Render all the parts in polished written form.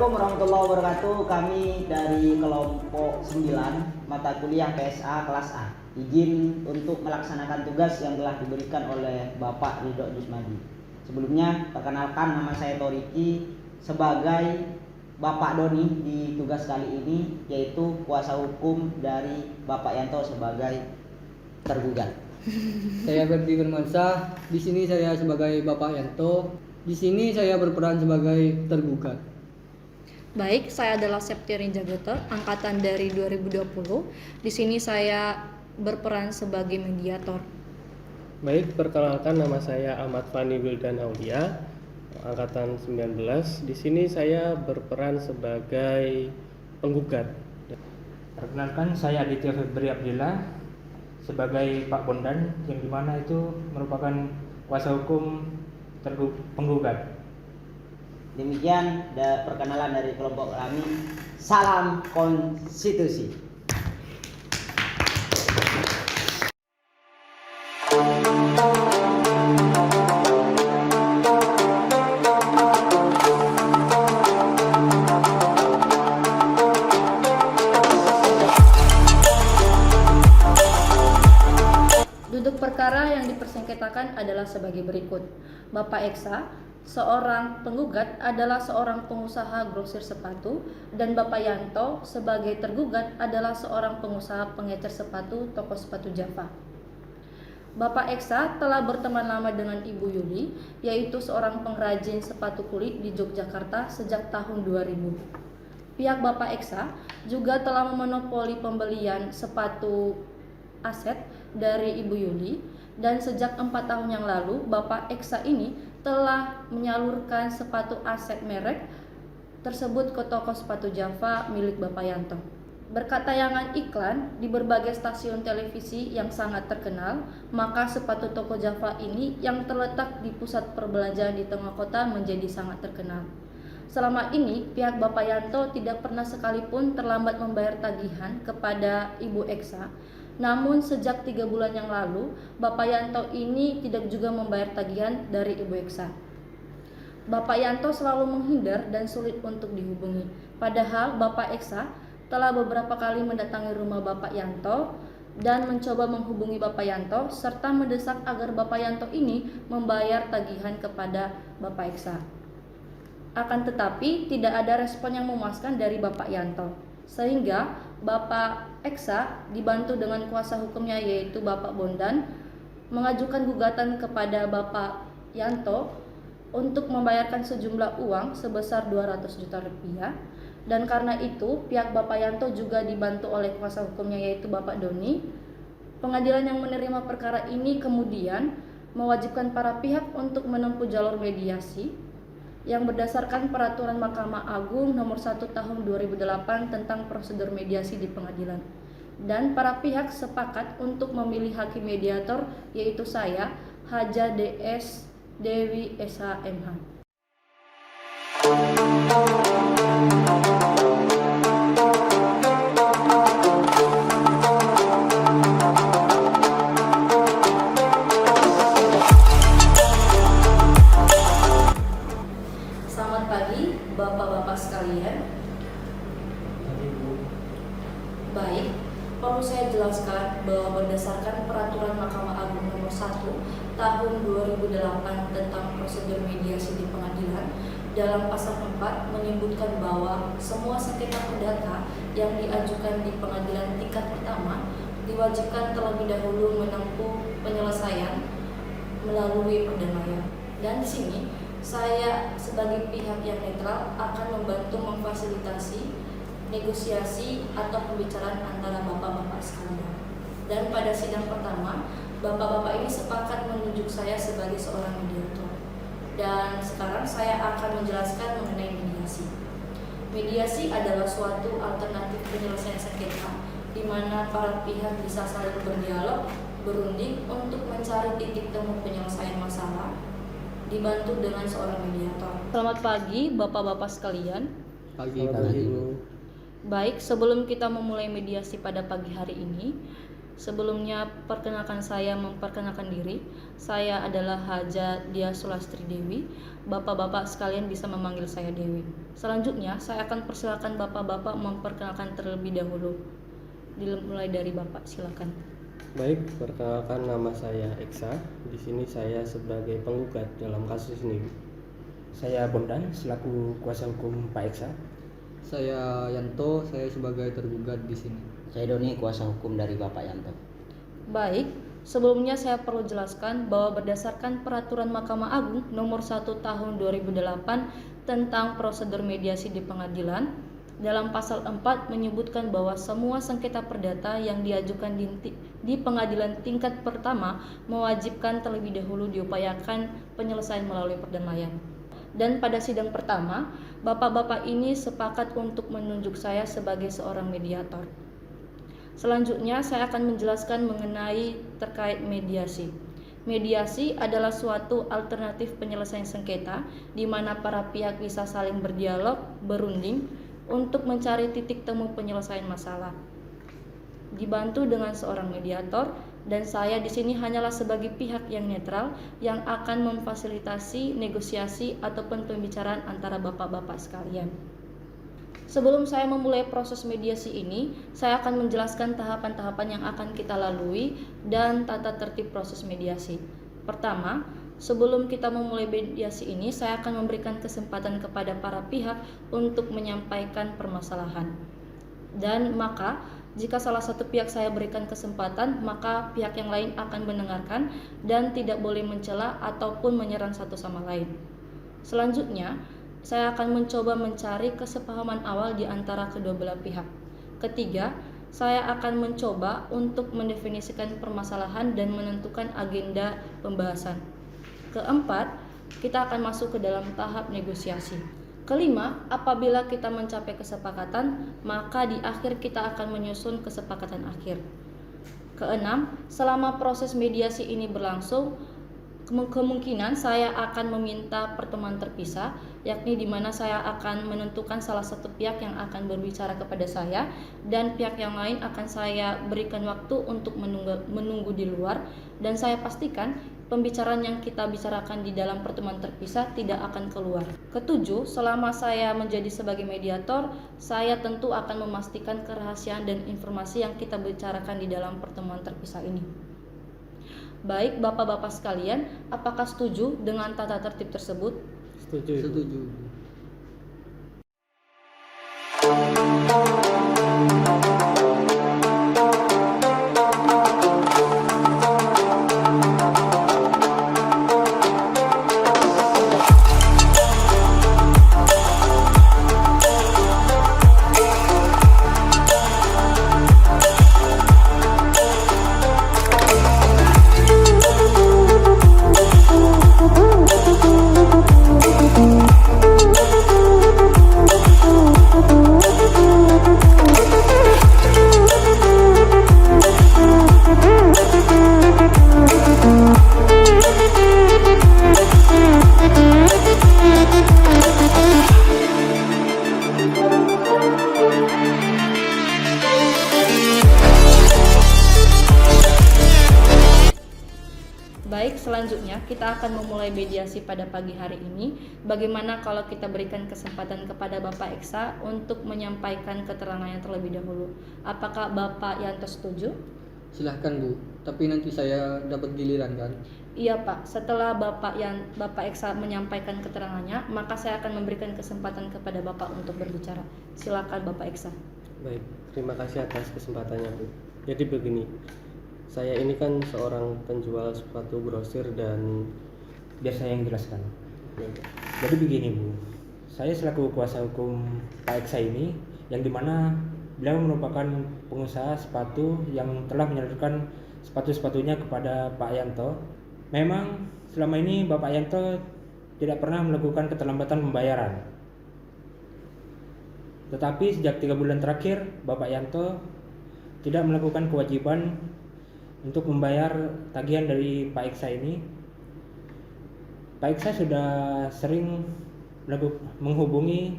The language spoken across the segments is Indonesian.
Assalamualaikum warahmatullahi wabarakatuh. Kami dari kelompok 9 mata kuliah PSA kelas A. Izin untuk melaksanakan tugas yang telah diberikan oleh Bapak Ridho Jusmadi. Sebelumnya, perkenalkan nama saya Toriki sebagai Bapak Doni di tugas kali ini, yaitu kuasa hukum dari Bapak Yanto sebagai tergugat. Saya Ferdi Firmansyah. Di sini saya sebagai Bapak Yanto. Di sini saya berperan sebagai tergugat. Baik, saya adalah Septirin Jagata, angkatan dari 2020. Di sini saya berperan sebagai mediator. Baik, perkenalkan nama saya Ahmad Fani Wildan Aulia, angkatan 19. Di sini saya berperan sebagai penggugat. Perkenalkan, saya Aditya Febri Abdillah sebagai Pak Bondan, yang dimana itu merupakan kuasa hukum penggugat. Demikian perkenalan dari kelompok kami. Salam konstitusi. Duduk perkara yang dipersengketakan adalah sebagai berikut. Bapak Eksa, seorang penggugat, adalah seorang pengusaha grosir sepatu, dan Bapak Yanto sebagai tergugat adalah seorang pengusaha pengecer sepatu toko sepatu Java. Bapak Eksa telah berteman lama dengan Ibu Yuli, yaitu seorang pengrajin sepatu kulit di Yogyakarta sejak tahun 2000. Pihak Bapak Eksa juga telah memonopoli pembelian sepatu aset dari Ibu Yuli, dan sejak 4 tahun yang lalu Bapak Eksa ini telah menyalurkan sepatu aset merek tersebut ke toko sepatu Java milik Bapak Yanto. Berkat tayangan iklan di berbagai stasiun televisi yang sangat terkenal, maka sepatu toko Java ini yang terletak di pusat perbelanjaan di tengah kota menjadi sangat terkenal. Selama ini, pihak Bapak Yanto tidak pernah sekalipun terlambat membayar tagihan kepada Ibu Eksa. Namun sejak 3 bulan yang lalu, Bapak Yanto ini tidak juga membayar tagihan dari Ibu Eksa. Bapak Yanto selalu menghindar dan sulit untuk dihubungi. Padahal Bapak Eksa telah beberapa kali mendatangi rumah Bapak Yanto dan mencoba menghubungi Bapak Yanto serta mendesak agar Bapak Yanto ini membayar tagihan kepada Bapak Eksa. Akan tetapi tidak ada respon yang memuaskan dari Bapak Yanto, sehingga Bapak Eksa dibantu dengan kuasa hukumnya yaitu Bapak Bondan mengajukan gugatan kepada Bapak Yanto untuk membayarkan sejumlah uang sebesar 200 juta rupiah, dan karena itu pihak Bapak Yanto juga dibantu oleh kuasa hukumnya yaitu Bapak Doni. Pengadilan yang menerima perkara ini kemudian mewajibkan para pihak untuk menempuh jalur mediasi yang berdasarkan peraturan Mahkamah Agung nomor 1 tahun 2008 tentang prosedur mediasi di pengadilan. Dan para pihak sepakat untuk memilih hakim mediator yaitu saya, Haja DS Dewi Esa MH. Selamat pagi Bapak-bapak sekalian. Baik, perlu saya jelaskan bahwa berdasarkan peraturan Mahkamah Agung nomor 1 tahun 2008 tentang prosedur mediasi di pengadilan, dalam pasal 4 menyebutkan bahwa semua sengketa perdata yang diajukan di pengadilan tingkat pertama diwajibkan terlebih dahulu menempuh penyelesaian melalui perdamaian. Dan di sini saya sebagai pihak yang netral akan membantu memfasilitasi negosiasi atau pembicaraan antara bapak-bapak sekalian. Dan pada sidang pertama, bapak-bapak ini sepakat menunjuk saya sebagai seorang mediator. Dan sekarang saya akan menjelaskan mengenai mediasi. Mediasi adalah suatu alternatif penyelesaian sengketa di mana para pihak bisa saling berdialog, berunding untuk mencari titik temu penyelesaian masalah, dibantu dengan seorang mediator. Selamat pagi Bapak-bapak sekalian. Pagi. Ibu. Baik, sebelum kita memulai mediasi pada pagi hari ini, Sebelumnya perkenalkan saya memperkenalkan diri. Saya adalah Haja Dia Sulastri Dewi. Bapak-bapak sekalian bisa memanggil saya Dewi. Selanjutnya saya akan persilakan bapak-bapak memperkenalkan terlebih dahulu. Dimulai dari bapak, silakan. Baik, perkenalkan nama saya Eksa. Di sini saya sebagai penggugat dalam kasus ini. Saya Bondan selaku kuasa hukum Pak Eksa. Saya Yanto, saya sebagai tergugat di sini. Saya Doni, kuasa hukum dari Bapak Yanto. Baik, sebelumnya saya perlu jelaskan bahwa berdasarkan Peraturan Mahkamah Agung Nomor 1 Tahun 2008 tentang prosedur mediasi di pengadilan, dalam pasal 4 menyebutkan bahwa semua sengketa perdata yang diajukan di pengadilan tingkat pertama mewajibkan terlebih dahulu diupayakan penyelesaian melalui perdamaian. Dan pada sidang pertama, bapak-bapak ini sepakat untuk menunjuk saya sebagai seorang mediator. Selanjutnya saya akan menjelaskan mengenai terkait mediasi. Mediasi adalah suatu alternatif penyelesaian sengketa di mana para pihak bisa saling berdialog, berunding untuk mencari titik temu penyelesaian masalah. Dibantu dengan seorang mediator, dan saya di sini hanyalah sebagai pihak yang netral yang akan memfasilitasi negosiasi ataupun pembicaraan antara bapak-bapak sekalian. Sebelum saya memulai proses mediasi ini, saya akan menjelaskan tahapan-tahapan yang akan kita lalui dan tata tertib proses mediasi. Pertama, sebelum kita memulai mediasi ini, saya akan memberikan kesempatan kepada para pihak untuk menyampaikan permasalahan. Dan maka, jika salah satu pihak saya berikan kesempatan, maka pihak yang lain akan mendengarkan dan tidak boleh mencela ataupun menyerang satu sama lain. Selanjutnya, saya akan mencoba mencari kesepahaman awal di antara kedua belah pihak. Ketiga, saya akan mencoba untuk mendefinisikan permasalahan dan menentukan agenda pembahasan. Keempat, kita akan masuk ke dalam tahap negosiasi. Kelima, apabila kita mencapai kesepakatan, maka di akhir kita akan menyusun kesepakatan akhir. Keenam, selama proses mediasi ini berlangsung, kemungkinan saya akan meminta pertemuan terpisah, yakni di mana saya akan menentukan salah satu pihak yang akan berbicara kepada saya dan pihak yang lain akan saya berikan waktu untuk menunggu di luar, dan saya pastikan pembicaraan yang kita bicarakan di dalam pertemuan terpisah tidak akan keluar. Ketujuh, selama saya menjadi sebagai mediator, saya tentu akan memastikan kerahasiaan dan informasi yang kita bicarakan di dalam pertemuan terpisah ini. Baik, bapak-bapak sekalian, apakah setuju dengan tata tertib tersebut? Setuju, Ibu. Setuju. Baik, selanjutnya kita akan memulai mediasi pada pagi hari ini. Bagaimana kalau kita berikan kesempatan kepada Bapak Eksa untuk menyampaikan keterangannya terlebih dahulu? Apakah Bapak Yanto setuju? Silahkan Bu, tapi nanti saya dapat giliran kan? Iya Pak, setelah Bapak Eksa menyampaikan keterangannya, maka saya akan memberikan kesempatan kepada Bapak untuk berbicara. Silakan Bapak Eksa. Baik, terima kasih atas kesempatannya, Bu. Jadi begini, saya ini kan seorang penjual sepatu grosir dan Biar saya yang jelaskan. Jadi begini Bu, saya selaku kuasa hukum Pak Eksa ini, yang dimana beliau merupakan pengusaha sepatu yang telah menyalurkan sepatu-sepatunya kepada Pak Yanto. Memang selama ini Bapak Yanto tidak pernah melakukan keterlambatan pembayaran. Tetapi sejak 3 bulan terakhir Bapak Yanto tidak melakukan kewajiban untuk membayar tagihan dari Pak Eksa ini. Pak Eksa sudah sering menghubungi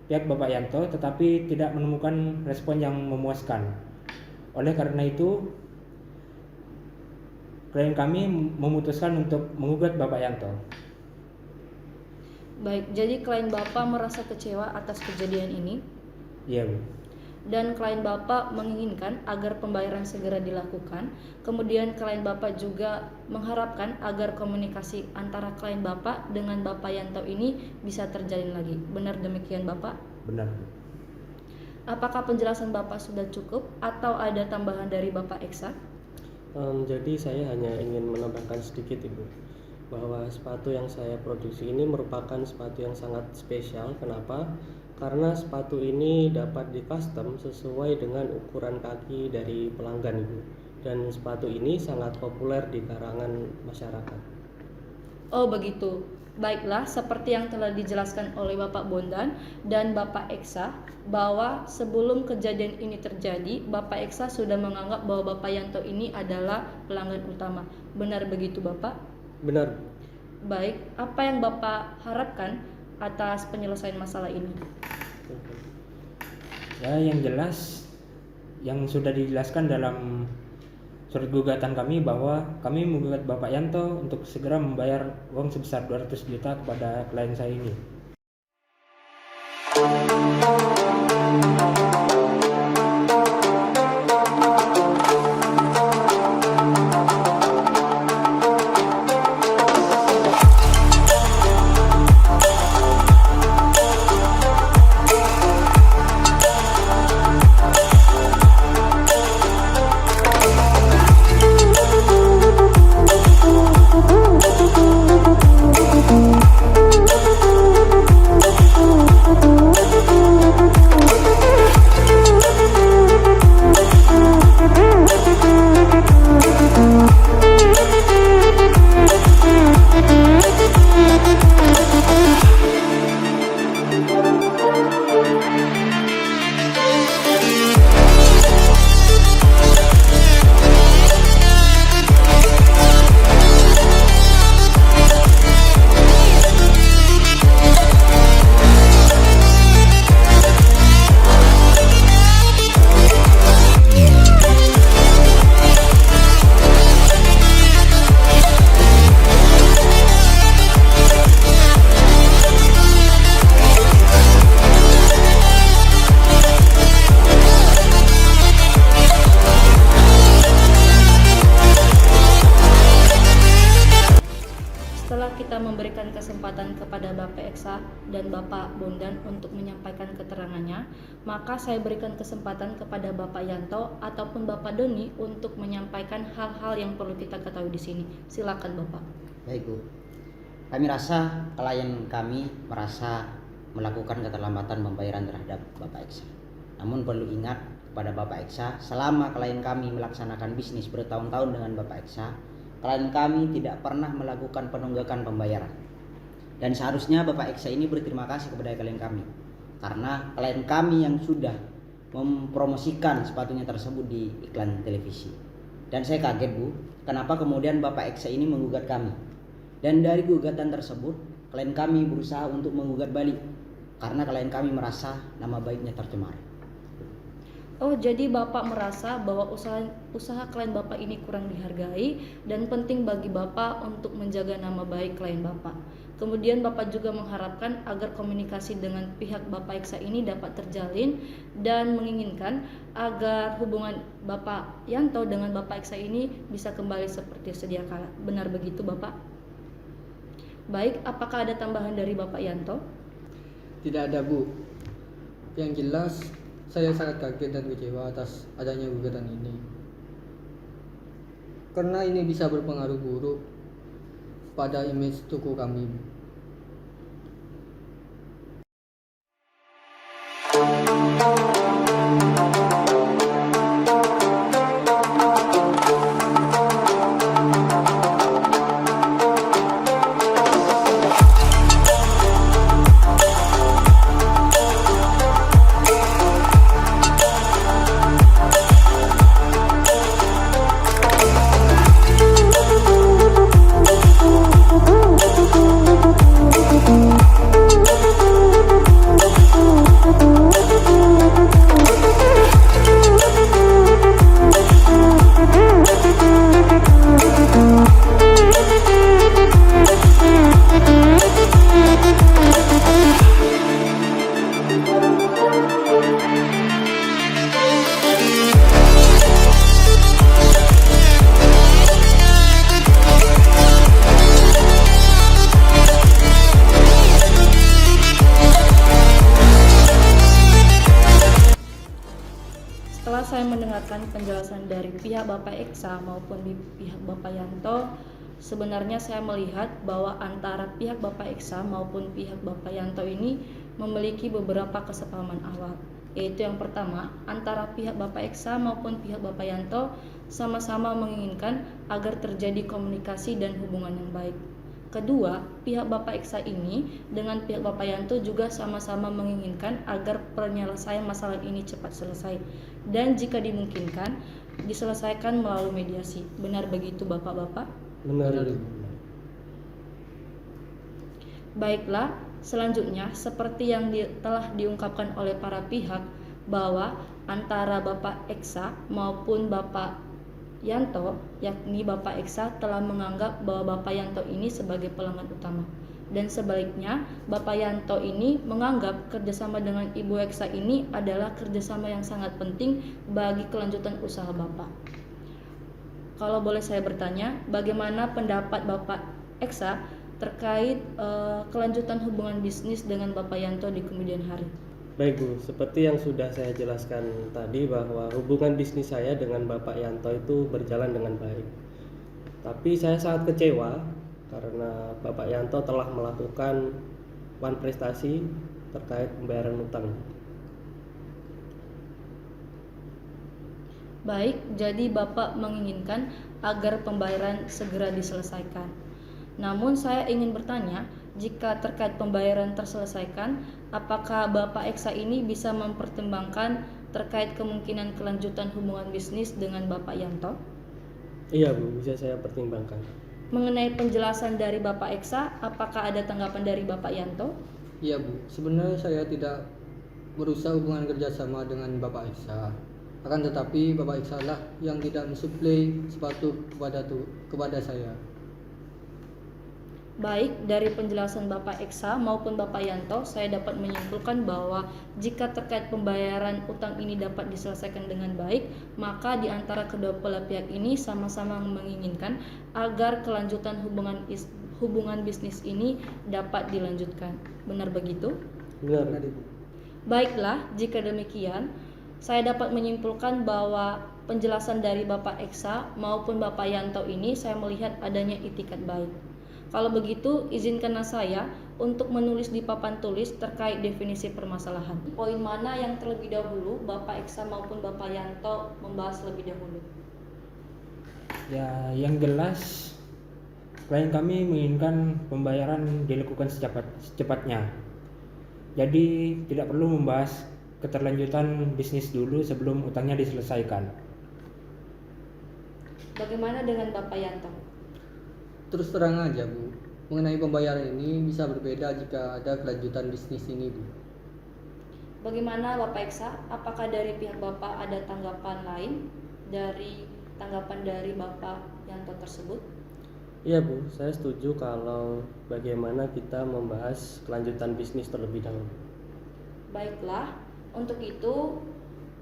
pihak Bapak Yanto tetapi tidak menemukan respon yang memuaskan. Oleh karena itu, klien kami memutuskan untuk menggugat Bapak Yanto. Baik, jadi klien Bapak merasa kecewa atas kejadian ini Iya Bu. dan klien Bapak menginginkan agar pembayaran segera dilakukan. Kemudian klien Bapak juga mengharapkan agar komunikasi antara klien Bapak dengan Bapak Yanto ini bisa terjalin lagi. Benar demikian Bapak? Benar Bu. Apakah penjelasan Bapak sudah cukup atau ada tambahan dari Bapak Eksa? Jadi saya hanya ingin menambahkan sedikit Ibu, bahwa sepatu yang saya produksi ini merupakan sepatu yang sangat spesial. Kenapa? Karena sepatu ini dapat di custom sesuai dengan ukuran kaki dari pelanggan Ibu, dan sepatu ini sangat populer di kalangan masyarakat. Oh begitu. Baiklah, seperti yang telah dijelaskan oleh Bapak Bondan dan Bapak Eksa, bahwa sebelum kejadian ini terjadi, Bapak Eksa sudah menganggap bahwa Bapak Yanto ini adalah pelanggan utama. Benar begitu Bapak? Benar. Baik, apa yang Bapak harapkan atas penyelesaian masalah ini? Ya, yang jelas yang sudah dijelaskan dalam surat gugatan kami bahwa kami menggugat Bapak Yanto untuk segera membayar uang sebesar 200 juta kepada klien saya ini. Setelah kita memberikan kesempatan kepada Bapak Eksa dan Bapak Bondan untuk menyampaikan keterangannya, maka saya berikan kesempatan kepada Bapak Yanto ataupun Bapak Doni untuk menyampaikan hal-hal yang perlu kita ketahui di sini. Silakan Bapak. Baik Bu, kami rasa klien kami merasa melakukan keterlambatan pembayaran terhadap Bapak Eksa. Namun perlu ingat kepada Bapak Eksa, selama klien kami melaksanakan bisnis bertahun-tahun dengan Bapak Eksa, klien kami tidak pernah melakukan penunggakan pembayaran. Dan seharusnya Bapak Eksa ini berterima kasih kepada klien kami, karena klien kami yang sudah mempromosikan sepatunya tersebut di iklan televisi. Dan saya kaget Bu, kenapa kemudian Bapak Eksa ini menggugat kami. Dan dari gugatan tersebut, klien kami berusaha untuk menggugat balik, karena klien kami merasa nama baiknya tercemar. Oh, jadi Bapak merasa bahwa usaha klien Bapak ini kurang dihargai dan penting bagi Bapak untuk menjaga nama baik klien Bapak. Kemudian Bapak juga mengharapkan agar komunikasi dengan pihak Bapak Eksa ini dapat terjalin dan menginginkan agar hubungan Bapak Yanto dengan Bapak Eksa ini bisa kembali seperti sedia kala. Benar begitu Bapak? Baik, apakah ada tambahan dari Bapak Yanto? Tidak ada Bu. Yang jelas saya sangat kaget dan kecewa atas adanya gugatan ini, karena ini bisa berpengaruh buruk pada image toko kami. saya mendengarkan penjelasan dari pihak Bapak Eksa maupun di pihak Bapak Yanto, sebenarnya saya melihat bahwa antara pihak Bapak Eksa maupun pihak Bapak Yanto ini memiliki beberapa kesepahaman awal. Yaitu yang pertama, antara pihak Bapak Eksa maupun pihak Bapak Yanto sama-sama menginginkan agar terjadi komunikasi dan hubungan yang baik. Kedua, pihak Bapak Eksa ini dengan pihak Bapak Yanto juga sama-sama menginginkan agar penyelesaian masalah ini cepat selesai dan jika dimungkinkan diselesaikan melalui mediasi. Benar begitu Bapak-bapak? Benar, Ibu. Baiklah, selanjutnya seperti yang telah diungkapkan oleh para pihak bahwa antara Bapak Eksa maupun Bapak Yanto, yakni Bapak Eksa telah menganggap bahwa Bapak Yanto ini sebagai pelanggan utama. Dan sebaliknya, Bapak Yanto ini menganggap kerjasama dengan Ibu Eksa ini adalah kerjasama yang sangat penting bagi kelanjutan usaha Bapak. Kalau boleh saya bertanya, bagaimana pendapat Bapak Eksa terkait kelanjutan hubungan bisnis dengan Bapak Yanto di kemudian hari? Baik Bu, seperti yang sudah saya jelaskan tadi bahwa hubungan bisnis saya dengan Bapak Yanto itu berjalan dengan baik. Tapi saya sangat kecewa karena Bapak Yanto telah melakukan prestasi terkait pembayaran utang. Baik, jadi Bapak menginginkan agar pembayaran segera diselesaikan. Namun saya ingin bertanya, jika terkait pembayaran terselesaikan, apakah Bapak Eksa ini bisa mempertimbangkan terkait kemungkinan kelanjutan hubungan bisnis dengan Bapak Yanto? Iya Bu, bisa saya pertimbangkan. Mengenai penjelasan dari Bapak Eksa, apakah ada tanggapan dari Bapak Yanto? Iya Bu, sebenarnya saya tidak berusaha hubungan kerjasama dengan Bapak Eksa. Akan tetapi Bapak Eksa lah yang tidak mensuplai sepatu kepada saya. Baik, dari penjelasan Bapak Eksa maupun Bapak Yanto, saya dapat menyimpulkan bahwa jika terkait pembayaran utang ini dapat diselesaikan dengan baik, maka di antara kedua belah pihak ini sama-sama menginginkan agar kelanjutan hubungan bisnis ini dapat dilanjutkan. Benar begitu? Benar. Baiklah, jika demikian, saya dapat menyimpulkan bahwa penjelasan dari Bapak Eksa maupun Bapak Yanto ini saya melihat adanya itikat baik. Kalau begitu, izinkanlah saya untuk menulis di papan tulis terkait definisi permasalahan. Poin mana yang terlebih dahulu Bapak Eksa maupun Bapak Yanto membahas lebih dahulu? Ya, yang jelas klien kami menginginkan pembayaran dilakukan secepatnya. Jadi tidak perlu membahas keterlanjutan bisnis dulu sebelum utangnya diselesaikan. Bagaimana dengan Bapak Yanto? Terus terang aja Bu, mengenai pembayaran ini bisa berbeda jika ada kelanjutan bisnis ini Bu. Bagaimana Bapak Eksa? Apakah dari pihak Bapak ada tanggapan lain dari tanggapan dari Bapak Yanto tersebut? Iya Bu, saya setuju kalau bagaimana kita membahas kelanjutan bisnis terlebih dahulu. Baiklah, untuk itu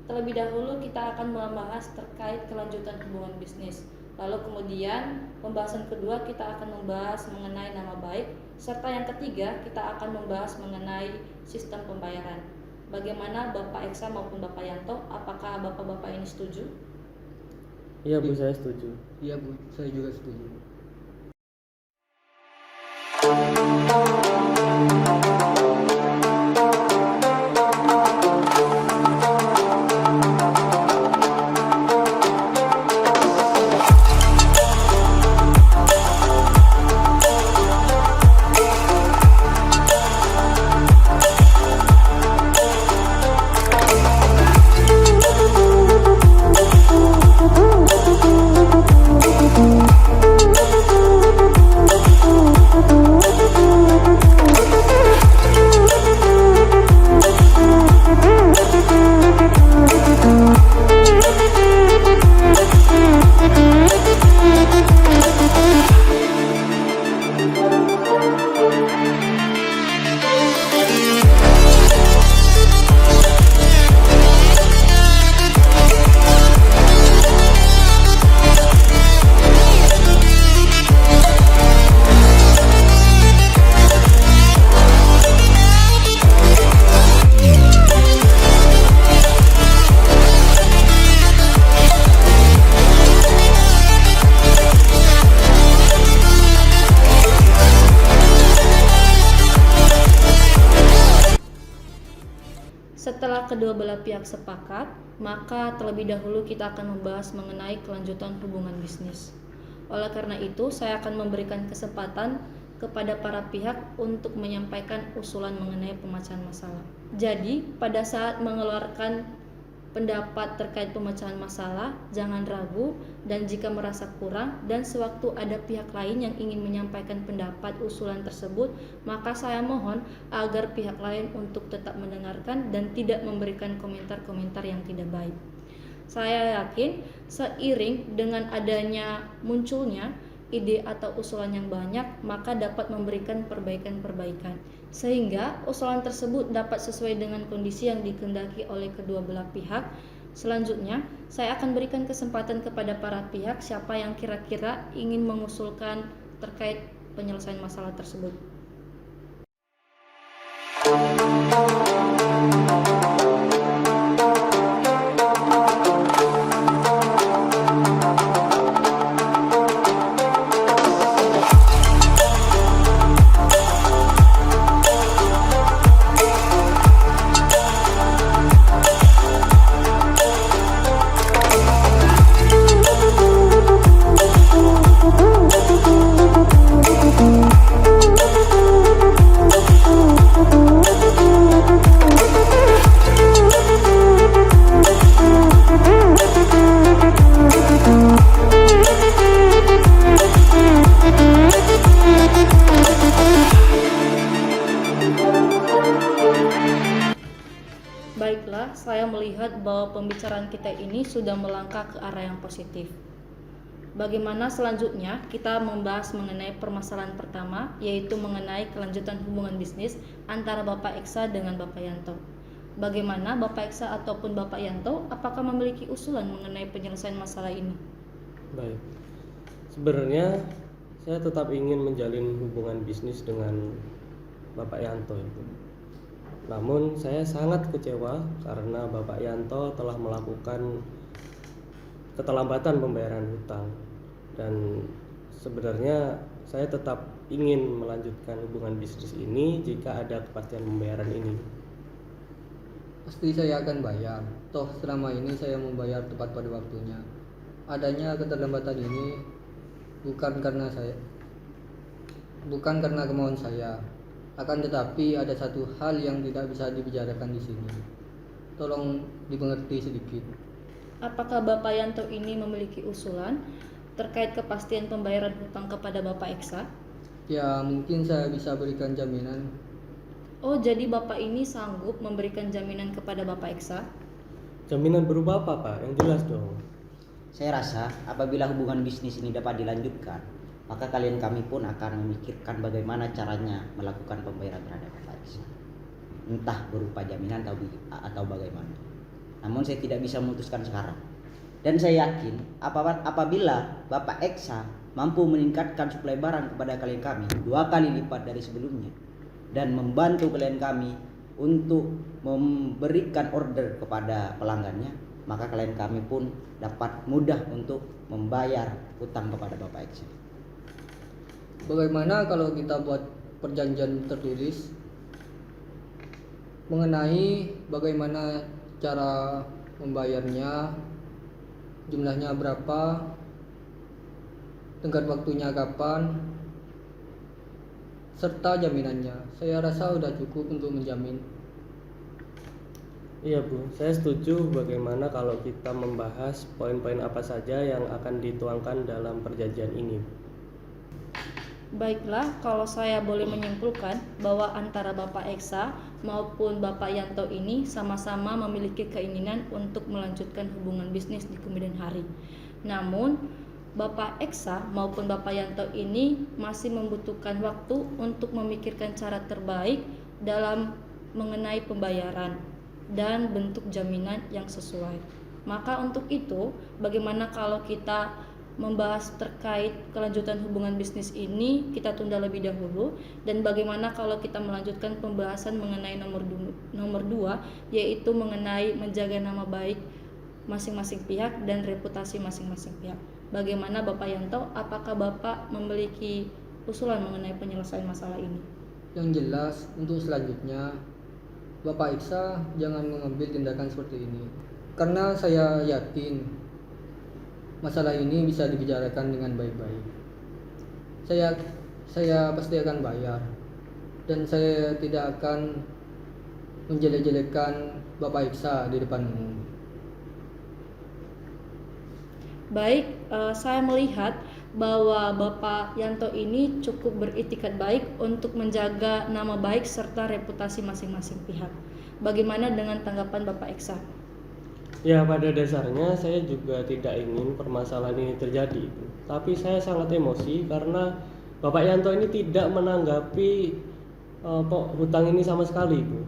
terlebih dahulu kita akan membahas terkait kelanjutan hubungan bisnis. Lalu kemudian pembahasan kedua kita akan membahas mengenai nama baik, serta yang ketiga kita akan membahas mengenai sistem pembayaran. Bagaimana Bapak Eksa maupun Bapak Yanto, apakah Bapak-bapak ini setuju? Iya Bu, saya setuju. Iya Bu, saya juga setuju. Setelah kedua belah pihak sepakat, maka terlebih dahulu kita akan membahas mengenai kelanjutan hubungan bisnis. Oleh karena itu, saya akan memberikan kesempatan kepada para pihak untuk menyampaikan usulan mengenai pemecahan masalah. Jadi, pada saat mengeluarkan pendapat terkait pemecahan masalah, jangan ragu, dan jika merasa kurang dan sewaktu ada pihak lain yang ingin menyampaikan pendapat usulan tersebut, maka saya mohon agar pihak lain untuk tetap mendengarkan dan tidak memberikan komentar-komentar yang tidak baik. Saya yakin seiring dengan adanya munculnya ide atau usulan yang banyak, maka dapat memberikan perbaikan-perbaikan sehingga usulan tersebut dapat sesuai dengan kondisi yang dikehendaki oleh kedua belah pihak. Selanjutnya, saya akan berikan kesempatan kepada para pihak siapa yang kira-kira ingin mengusulkan terkait penyelesaian masalah tersebut. Baiklah, saya melihat bahwa pembicaraan kita ini sudah melangkah ke arah yang positif. Bagaimana selanjutnya kita membahas mengenai permasalahan pertama, yaitu mengenai kelanjutan hubungan bisnis antara Bapak Eksa dengan Bapak Yanto. Bagaimana Bapak Eksa ataupun Bapak Yanto, apakah memiliki usulan mengenai penyelesaian masalah ini? Baik, sebenarnya saya tetap ingin menjalin hubungan bisnis dengan Bapak Yanto itu. Namun saya sangat kecewa karena Bapak Yanto telah melakukan keterlambatan pembayaran hutang, dan sebenarnya saya tetap ingin melanjutkan hubungan bisnis ini jika ada kepastian pembayaran ini. Pasti saya akan bayar, toh selama ini saya membayar tepat pada waktunya. Adanya keterlambatan ini bukan karena kemauan saya, akan tetapi ada satu hal yang tidak bisa dibicarakan di sini. Tolong dimengerti sedikit. Apakah Bapak Yanto ini memiliki usulan terkait kepastian pembayaran hutang kepada Bapak Eksa? Ya, mungkin saya bisa berikan jaminan. Oh, jadi Bapak ini sanggup memberikan jaminan kepada Bapak Eksa? Jaminan berupa apa, Pak? Yang jelas dong. Saya rasa apabila hubungan bisnis ini dapat dilanjutkan, maka kalian kami pun akan memikirkan bagaimana caranya melakukan pembayaran terhadap Bapak Eksa. Entah berupa jaminan atau bagaimana. Namun saya tidak bisa memutuskan sekarang. Dan saya yakin apabila Bapak Eksa mampu meningkatkan suplai barang kepada klien kami 2 kali lipat dari sebelumnya dan membantu klien kami untuk memberikan order kepada pelanggannya, maka klien kami pun dapat mudah untuk membayar hutang kepada Bapak Eksa. Bagaimana kalau kita buat perjanjian tertulis mengenai bagaimana cara membayarnya, jumlahnya berapa, tenggat waktunya kapan, serta jaminannya. Saya rasa sudah cukup untuk menjamin. Iya Bu, saya setuju. Bagaimana kalau kita membahas poin-poin apa saja yang akan dituangkan dalam perjanjian ini? Baiklah, kalau saya boleh menyimpulkan bahwa antara Bapak Eksa maupun Bapak Yanto ini sama-sama memiliki keinginan untuk melanjutkan hubungan bisnis di kemudian hari. Namun, Bapak Eksa maupun Bapak Yanto ini masih membutuhkan waktu untuk memikirkan cara terbaik dalam mengenai pembayaran dan bentuk jaminan yang sesuai. Maka untuk itu, bagaimana kalau kita membahas terkait kelanjutan hubungan bisnis ini kita tunda lebih dahulu, dan bagaimana kalau kita melanjutkan pembahasan mengenai nomor 2, yaitu mengenai menjaga nama baik masing-masing pihak dan reputasi masing-masing pihak. Bagaimana Bapak Yanto, apakah Bapak memiliki usulan mengenai penyelesaian masalah ini? Yang jelas untuk selanjutnya Bapak Iksa jangan mengambil tindakan seperti ini. Karena saya yakin masalah ini bisa dibicarakan dengan baik-baik. Saya pasti akan bayar, dan saya tidak akan menjelek-jelekan Bapak Iksa di depan umum. Baik, saya melihat bahwa Bapak Yanto ini cukup beritikat baik untuk menjaga nama baik serta reputasi masing-masing pihak. Bagaimana dengan tanggapan Bapak Iksa? Ya, pada dasarnya saya juga tidak ingin permasalahan ini terjadi, Ibu. Tapi saya sangat emosi karena Bapak Yanto ini tidak menanggapi hutang ini sama sekali, Ibu.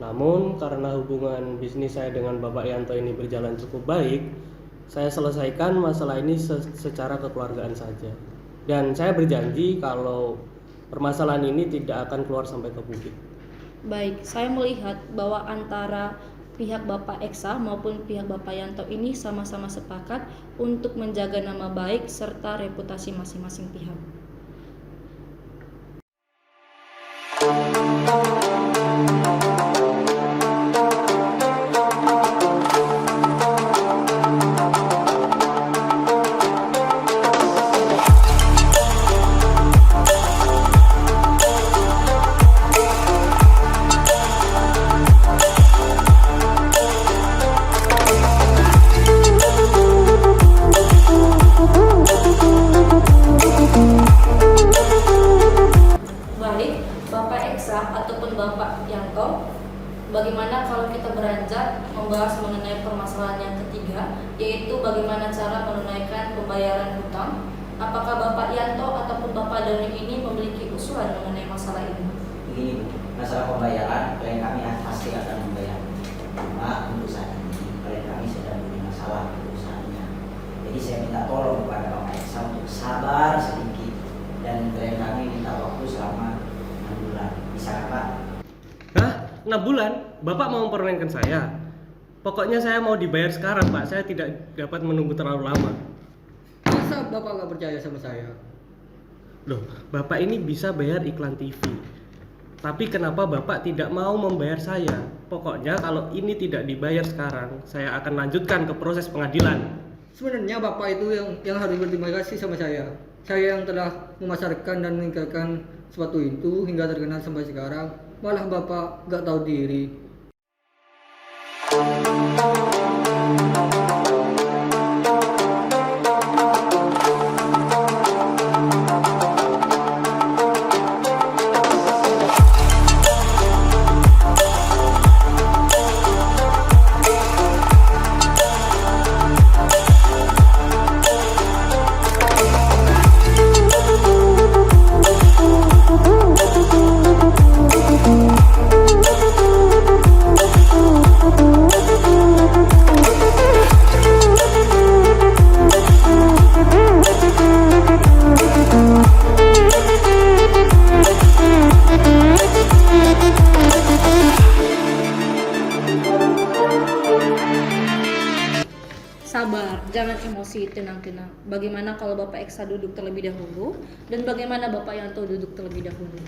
Namun karena hubungan bisnis saya dengan Bapak Yanto ini berjalan cukup baik, saya selesaikan masalah ini secara kekeluargaan saja. Dan saya berjanji kalau permasalahan ini tidak akan keluar sampai ke publik. Baik, saya melihat bahwa antara pihak Bapak Eksa maupun pihak Bapak Yanto ini sama-sama sepakat untuk menjaga nama baik serta reputasi masing-masing pihak. Baik, Bapak Eksa ataupun Bapak Yanto, bagaimana kalau kita beranjak membahas mengenai permasalahan yang ketiga, yaitu bagaimana cara menunaikan pembayaran hutang? Apakah Bapak Yanto ataupun Bapak Doni ini memiliki usulan mengenai masalah ini? Begini Bu, masalah pembayaran klien kami pasti akan membayar. Cuma untuk saat ini klien kami sedang punya masalah perusahaannya. Jadi saya minta tolong kepada Bapak Eksa untuk sabar sedikit, dan klien kami minta waktu selama 6 bulan. Bisa kan Pak? Hah? 6 bulan? Bapak mau mempermainkan saya? Pokoknya saya mau dibayar sekarang, Pak. Saya tidak dapat menunggu terlalu lama. Masa Bapak nggak percaya sama saya? Loh, Bapak ini bisa bayar iklan TV. Tapi kenapa Bapak tidak mau membayar saya? Pokoknya kalau ini tidak dibayar sekarang, saya akan lanjutkan ke proses pengadilan. Sebenarnya Bapak itu yang harus berterima kasih sama saya. Saya yang telah memasarkan dan meninggalkan sepatu itu hingga terkenal sampai sekarang. Malah Bapak gak tahu diri. Sabar, jangan emosi, tenang-tenang. Bagaimana kalau Bapak Eksa duduk terlebih dahulu, dan bagaimana Bapak Yanto duduk terlebih dahulu?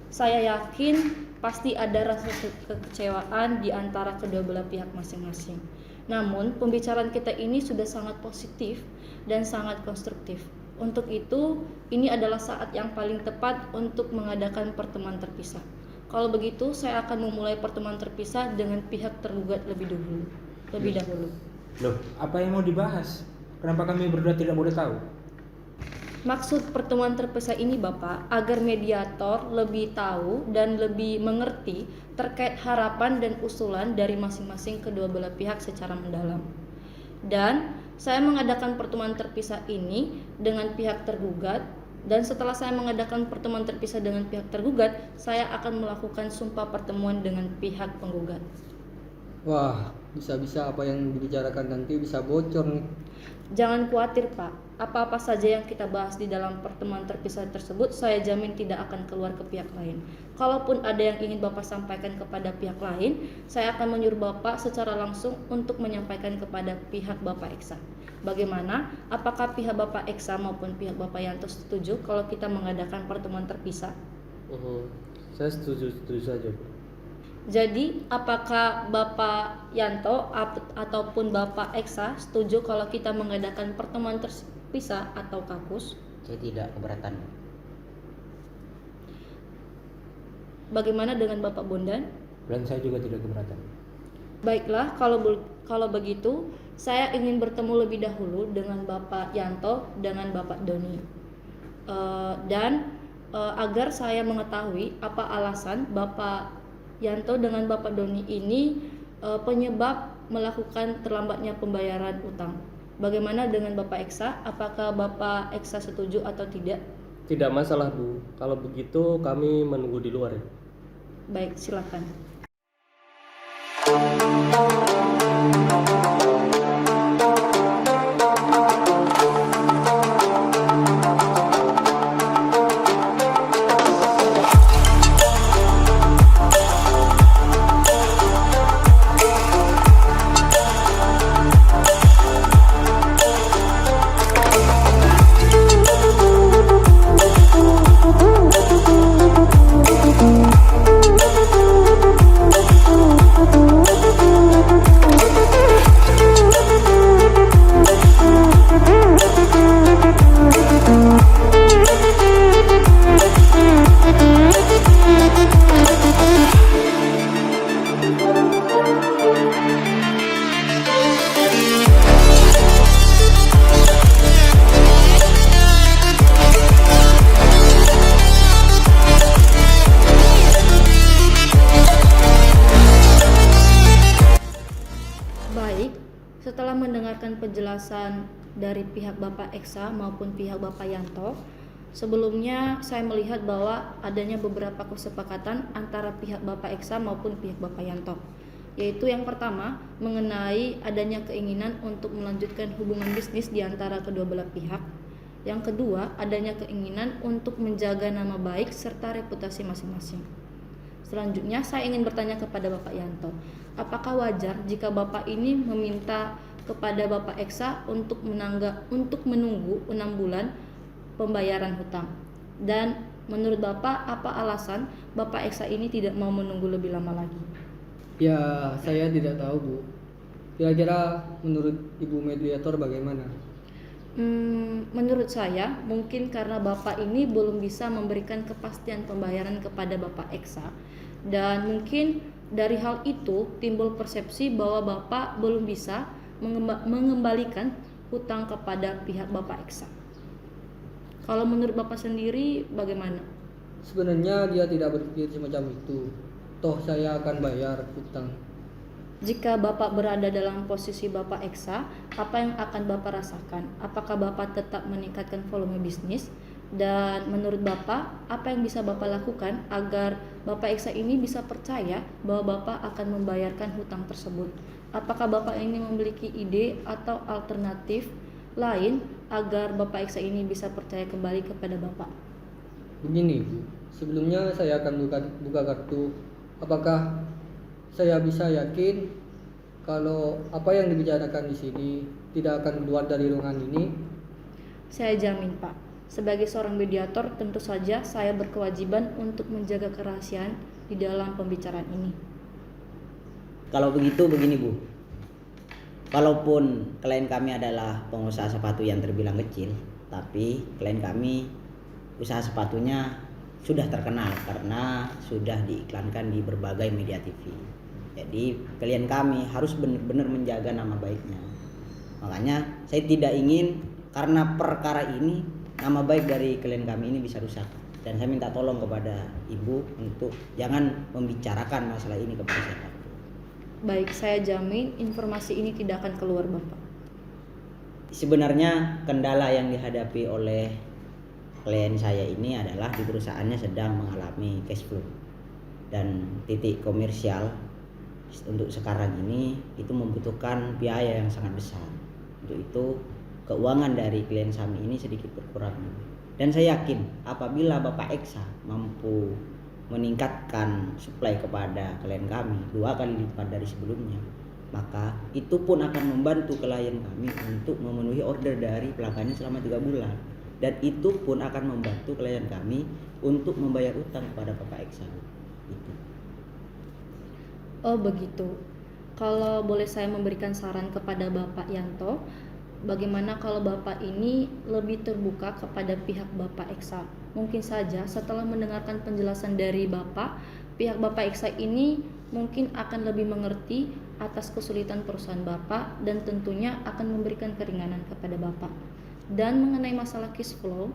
Saya yakin pasti ada rasa kekecewaan di antara kedua belah pihak masing-masing. Namun, pembicaraan kita ini sudah sangat positif dan sangat konstruktif. Untuk itu, ini adalah saat yang paling tepat untuk mengadakan pertemuan terpisah. Kalau begitu, saya akan memulai pertemuan terpisah dengan pihak tergugat lebih dahulu. Loh, apa yang mau dibahas? Kenapa kami berdua tidak boleh tahu? Maksud pertemuan terpisah ini Bapak, agar mediator lebih tahu dan lebih mengerti terkait harapan dan usulan dari masing-masing kedua belah pihak secara mendalam. Dan saya mengadakan pertemuan terpisah ini dengan pihak tergugat, dan setelah saya mengadakan pertemuan terpisah dengan pihak tergugat, saya akan melakukan sumpah pertemuan dengan pihak penggugat. Wah, bisa-bisa apa yang dibicarakan nanti bisa bocor nih. Jangan khawatir Pak, apa-apa saja yang kita bahas di dalam pertemuan terpisah tersebut saya jamin tidak akan keluar ke pihak lain. Kalaupun ada yang ingin Bapak sampaikan kepada pihak lain, saya akan menyuruh Bapak secara langsung untuk menyampaikan kepada pihak Bapak Eksa. Bagaimana? Apakah pihak Bapak Eksa maupun pihak Bapak Yanto setuju kalau kita mengadakan pertemuan terpisah? Saya setuju saja, Bu. Jadi, apakah Bapak Yanto ataupun Bapak Eksa setuju kalau kita mengadakan pertemuan terpisah atau kakus? Saya tidak keberatan. Bagaimana dengan Bapak Bondan? Dan saya juga tidak keberatan. Baiklah, kalau begitu, saya ingin bertemu lebih dahulu dengan Bapak Yanto dengan Bapak Doni. Agar saya mengetahui apa alasan Bapak Yanto dengan Bapak Doni ini penyebab melakukan terlambatnya pembayaran utang. Bagaimana dengan Bapak Eksa? Apakah Bapak Eksa setuju atau tidak? Tidak masalah, Bu. Kalau begitu kami menunggu di luar ya. Baik, silakan. Baik, setelah mendengarkan penjelasan dari pihak Bapak Eksa maupun pihak Bapak Yanto, sebelumnya saya melihat bahwa adanya beberapa kesepakatan antara pihak Bapak Eksa maupun pihak Bapak Yanto. Yaitu yang pertama, mengenai adanya keinginan untuk melanjutkan hubungan bisnis di antara kedua belah pihak. Yang kedua, adanya keinginan untuk menjaga nama baik serta reputasi masing-masing. Selanjutnya, saya ingin bertanya kepada Bapak Yanto, apakah wajar jika Bapak ini meminta kepada Bapak Eksa untuk menunggu 6 bulan pembayaran hutang? Dan menurut Bapak, apa alasan Bapak Eksa ini tidak mau menunggu lebih lama lagi? Ya, saya tidak tahu, Bu. Kira-kira menurut Ibu Mediator bagaimana? Menurut saya, mungkin karena Bapak ini belum bisa memberikan kepastian pembayaran kepada Bapak Eksa, dan mungkin dari hal itu timbul persepsi bahwa Bapak belum bisa mengembalikan hutang kepada pihak Bapak Eksa. Kalau menurut Bapak sendiri bagaimana? Sebenarnya dia tidak berpikir semacam itu. Toh saya akan bayar hutang. Jika Bapak berada dalam posisi Bapak Eksa, apa yang akan Bapak rasakan? Apakah Bapak tetap meningkatkan volume bisnis? Dan menurut Bapak, apa yang bisa Bapak lakukan agar Bapak Eksa ini bisa percaya bahwa Bapak akan membayarkan hutang tersebut? Apakah Bapak ini memiliki ide atau alternatif lain agar Bapak Eksa ini bisa percaya kembali kepada Bapak? Begini, Bu. Sebelumnya saya akan buka kartu. Apakah saya bisa yakin kalau apa yang dibicarakan di sini tidak akan keluar dari ruangan ini? Saya jamin, Pak. Sebagai seorang mediator, tentu saja saya berkewajiban untuk menjaga kerahasiaan di dalam pembicaraan ini. Kalau begitu begini, Bu. Walaupun klien kami adalah pengusaha sepatu yang terbilang kecil, tapi klien kami usaha sepatunya sudah terkenal karena sudah diiklankan di berbagai media TV. Jadi klien kami harus benar-benar menjaga nama baiknya. Makanya saya tidak ingin karena perkara ini nama baik dari klien kami ini bisa rusak. Dan saya minta tolong kepada Ibu untuk jangan membicarakan masalah ini kepada siapa. Baik, saya jamin informasi ini tidak akan keluar, Bapak. Sebenarnya kendala yang dihadapi oleh klien saya ini adalah di perusahaannya sedang mengalami cash flow. Dan titik komersial untuk sekarang ini itu membutuhkan biaya yang sangat besar. Untuk itu keuangan dari klien kami ini sedikit berkurang. Dan saya yakin apabila Bapak Eksa mampu meningkatkan supply kepada klien kami 2 kali lipat dari sebelumnya, maka itu pun akan membantu klien kami untuk memenuhi order dari pelanggannya selama 3 bulan. Dan itu pun akan membantu klien kami untuk membayar utang kepada Bapak Eksa. Itu. Oh begitu. Kalau boleh saya memberikan saran kepada Bapak Yanto, bagaimana kalau Bapak ini lebih terbuka kepada pihak Bapak Eksa? Mungkin saja setelah mendengarkan penjelasan dari Bapak, pihak Bapak Eksa ini mungkin akan lebih mengerti atas kesulitan perusahaan Bapak dan tentunya akan memberikan keringanan kepada Bapak. Dan mengenai masalah cash flow,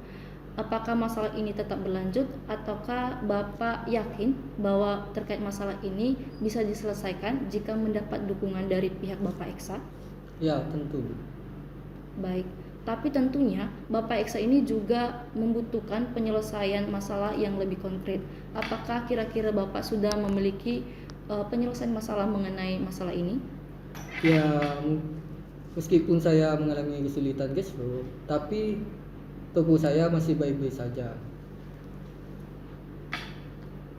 apakah masalah ini tetap berlanjut ataukah Bapak yakin bahwa terkait masalah ini bisa diselesaikan jika mendapat dukungan dari pihak Bapak Eksa? Ya, tentu. Baik, tapi tentunya Bapak Eksa ini juga membutuhkan penyelesaian masalah yang lebih konkret. Apakah kira-kira Bapak sudah memiliki penyelesaian masalah mengenai masalah ini? Ya, meskipun saya mengalami kesulitan cash flow, tapi toko saya masih baik-baik saja.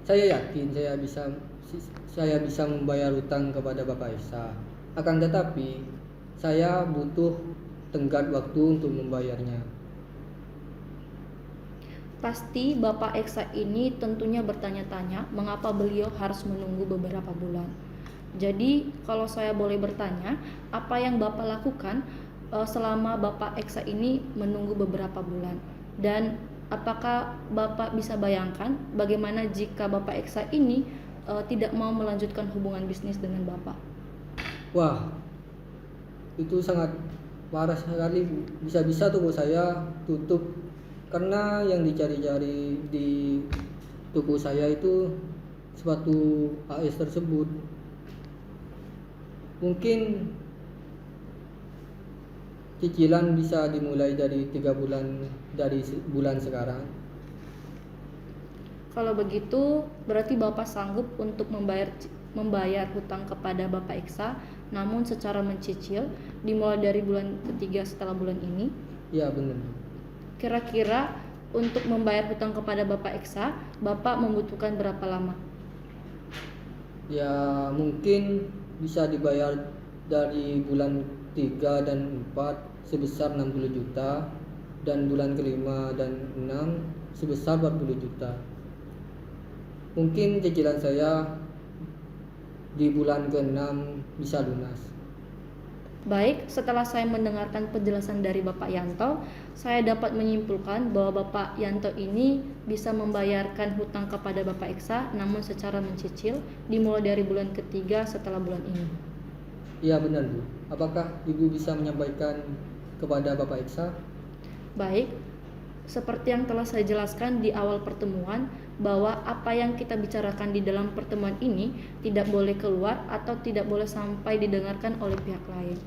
Saya yakin saya bisa membayar utang kepada Bapak Eksa. Akan tetapi saya butuh tenggat waktu untuk membayarnya. Pasti Bapak Eksa ini tentunya bertanya-tanya mengapa beliau harus menunggu beberapa bulan. Jadi kalau saya boleh bertanya, apa yang Bapak lakukan selama Bapak Eksa ini menunggu beberapa bulan? Dan apakah Bapak bisa bayangkan bagaimana jika Bapak Eksa ini tidak mau melanjutkan hubungan bisnis dengan Bapak? Wah, itu sangat parah sekali. Bisa-bisa toko saya tutup karena yang dicari-cari di toko saya itu sepatu AS tersebut. Mungkin cicilan bisa dimulai dari 3 bulan dari bulan sekarang. Kalau begitu berarti Bapak sanggup untuk membayar hutang kepada Bapak Eksa, namun secara mencicil dimulai dari bulan ketiga setelah bulan ini. Ya, benar. Kira-kira untuk membayar hutang kepada Bapak Eksa, Bapak membutuhkan berapa lama? Ya, mungkin bisa dibayar dari bulan 3 dan 4 sebesar 60 juta dan bulan kelima dan 6 sebesar 40 juta. Mungkin cicilan saya di bulan ke-6 bisa lunas. Baik, setelah saya mendengarkan penjelasan dari Bapak Yanto, saya dapat menyimpulkan bahwa Bapak Yanto ini bisa membayarkan hutang kepada Bapak Eksa namun secara mencicil dimulai dari bulan ketiga setelah bulan ini. Iya, benar, Bu. Apakah Ibu bisa menyampaikan kepada Bapak Eksa? Baik, seperti yang telah saya jelaskan di awal pertemuan, bahwa apa yang kita bicarakan di dalam pertemuan ini tidak boleh keluar atau tidak boleh sampai didengarkan oleh pihak lain.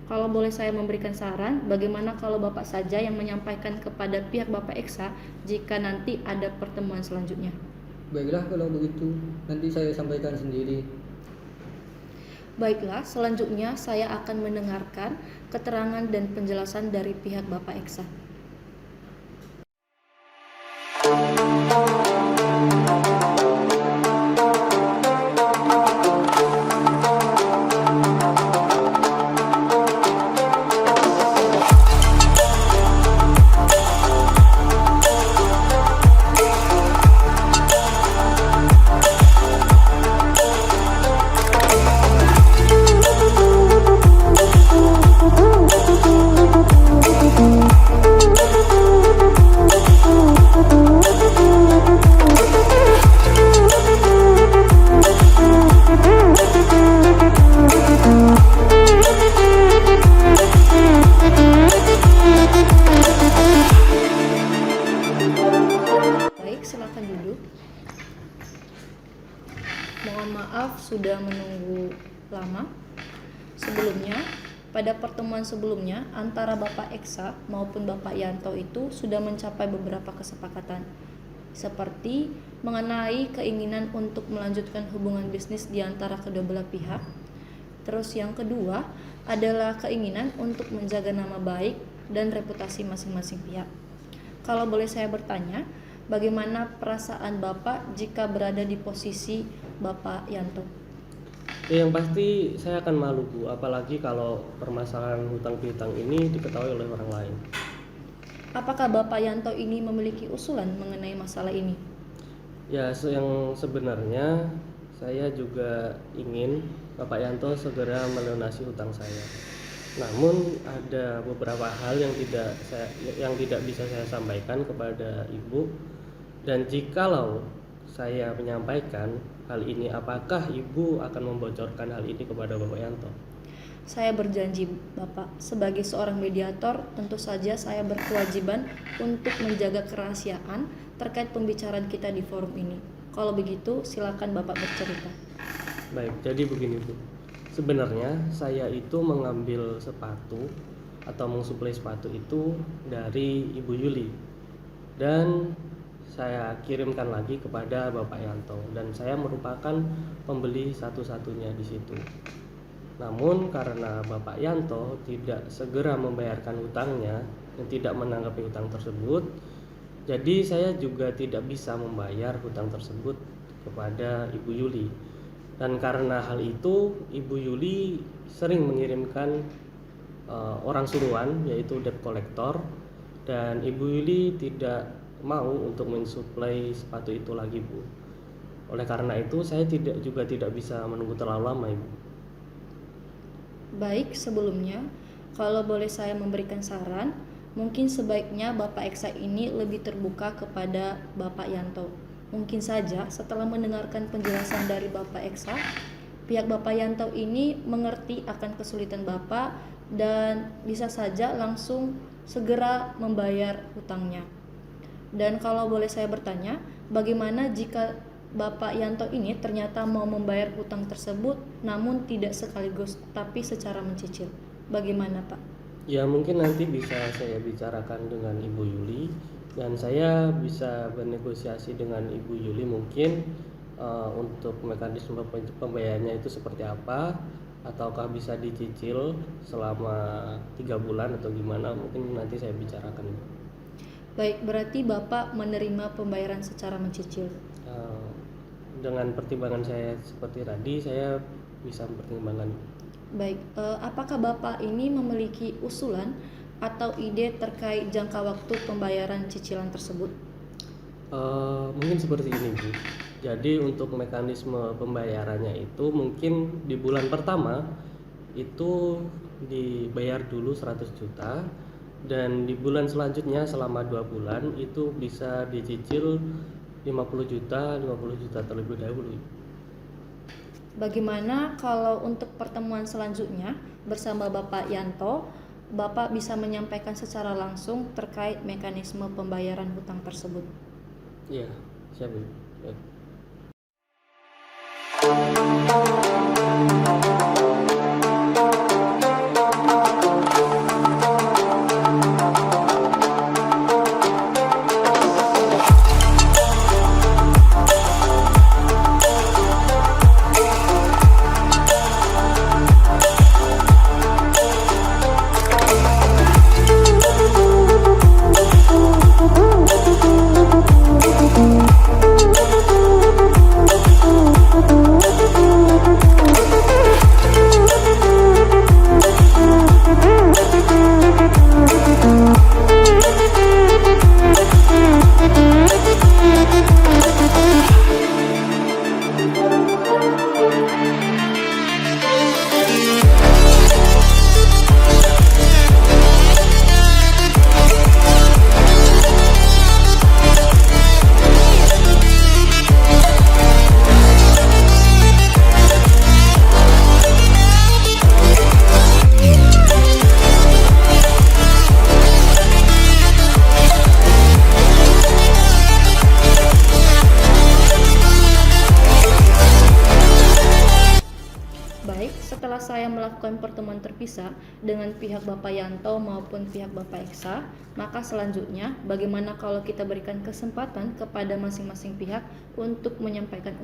Kalau boleh saya memberikan saran, bagaimana kalau Bapak saja yang menyampaikan kepada pihak Bapak Eksa jika nanti ada pertemuan selanjutnya? Baiklah, kalau begitu nanti saya sampaikan sendiri. Baiklah, selanjutnya saya akan mendengarkan keterangan dan penjelasan dari pihak Bapak Eksa. Silakan duduk. Mohon maaf sudah menunggu lama. Sebelumnya, pada pertemuan sebelumnya antara Bapak Eksa maupun Bapak Yanto itu sudah mencapai beberapa kesepakatan, seperti mengenai keinginan untuk melanjutkan hubungan bisnis di antara kedua belah pihak. Terus yang kedua adalah keinginan untuk menjaga nama baik dan reputasi masing-masing pihak. Kalau boleh saya bertanya, bagaimana perasaan Bapak jika berada di posisi Bapak Yanto? Ya, yang pasti saya akan malu, Bu, apalagi kalau permasalahan hutang piutang ini diketahui oleh orang lain. Apakah Bapak Yanto ini memiliki usulan mengenai masalah ini? Ya, yang sebenarnya saya juga ingin Bapak Yanto segera melunasi hutang saya. Namun ada beberapa hal yang tidak bisa saya sampaikan kepada Ibu, dan jikalau saya menyampaikan hal ini, apakah Ibu akan membocorkan hal ini kepada Bapak Yanto? Saya berjanji, Bapak, sebagai seorang mediator, tentu saja saya berkewajiban untuk menjaga kerahasiaan terkait pembicaraan kita di forum ini. Kalau begitu, silakan Bapak bercerita. Baik, jadi begini Bu. Sebenarnya saya itu mengambil sepatu atau mensuplai sepatu itu dari Ibu Yuli, dan saya kirimkan lagi kepada Bapak Yanto, dan saya merupakan pembeli satu-satunya di situ. Namun karena Bapak Yanto tidak segera membayarkan hutangnya dan tidak menanggapi hutang tersebut, jadi saya juga tidak bisa membayar hutang tersebut kepada Ibu Yuli. Dan karena hal itu, Ibu Yuli sering mengirimkan orang suruhan, yaitu debt collector, dan Ibu Yuli tidak mau untuk mensuplai sepatu itu lagi, Bu. Oleh karena itu, saya juga tidak bisa menunggu terlalu lama, Ibu. Baik, sebelumnya, kalau boleh saya memberikan saran, mungkin sebaiknya Bapak Eksa ini lebih terbuka kepada Bapak Yanto. Mungkin saja setelah mendengarkan penjelasan dari Bapak Eksa, pihak Bapak Yanto ini mengerti akan kesulitan Bapak dan bisa saja langsung segera membayar hutangnya. Dan kalau boleh saya bertanya, bagaimana jika Bapak Yanto ini ternyata mau membayar hutang tersebut namun tidak sekaligus tapi secara mencicil? Bagaimana, Pak? Ya, mungkin nanti bisa saya bicarakan dengan Ibu Yuli, dan saya bisa bernegosiasi dengan Ibu Yuli mungkin untuk mekanisme pembayarannya itu seperti apa, ataukah bisa dicicil selama 3 bulan atau gimana, mungkin nanti saya bicarakan. Baik, berarti Bapak menerima pembayaran secara mencicil. Dengan pertimbangan saya seperti tadi, saya bisa mempertimbangkan. Baik, apakah Bapak ini memiliki usulan atau ide terkait jangka waktu pembayaran cicilan tersebut? Mungkin seperti ini, Bu. Jadi untuk mekanisme pembayarannya itu mungkin di bulan pertama itu dibayar dulu 100 juta, dan di bulan selanjutnya selama 2 bulan itu bisa dicicil 50 juta terlebih dahulu. Bagaimana kalau untuk pertemuan selanjutnya bersama Bapak Yanto, Bapak bisa menyampaikan secara langsung terkait mekanisme pembayaran hutang tersebut? Iya, siap, Bu. Ya. Setelah saya melakukan pertemuan terpisah dengan pihak Bapak Yanto maupun pihak Bapak Eksa, maka selanjutnya bagaimana kalau kita berikan kesempatan kepada masing-masing pihak untuk menyampaikan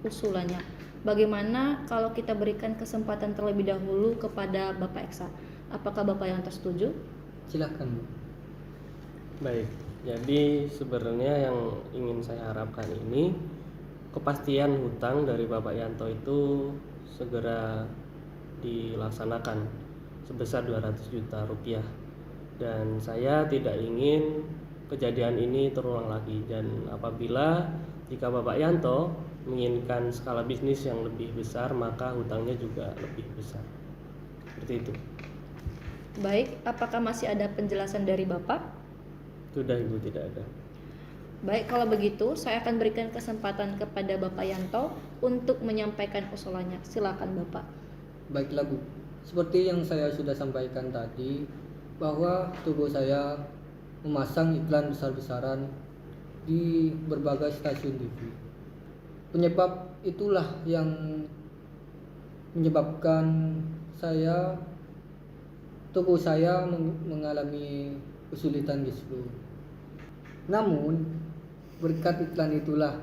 usulannya. Bagaimana kalau kita berikan kesempatan terlebih dahulu kepada Bapak Eksa? Apakah Bapak Yanto setuju? Silakan, Bu. Baik, jadi sebenarnya yang ingin saya harapkan ini kepastian hutang dari Bapak Yanto itu segera dilaksanakan sebesar 200 juta rupiah. dan saya tidak ingin kejadian ini terulang lagi. Dan apabila jika Bapak Yanto menginginkan skala bisnis yang lebih besar, maka hutangnya juga lebih besar. Seperti itu. Baik, apakah masih ada penjelasan dari Bapak? Sudah Ibu, tidak ada. Baik, kalau begitu saya akan berikan kesempatan kepada Bapak Yanto untuk menyampaikan usulannya. Silakan Bapak. Baiklah Bu, seperti yang saya sudah sampaikan tadi, bahwa tubuh saya memasang iklan besar-besaran di berbagai stasiun TV. Penyebab itulah yang menyebabkan tubuh saya mengalami kesulitan gizi. Namun berkat iklan itulah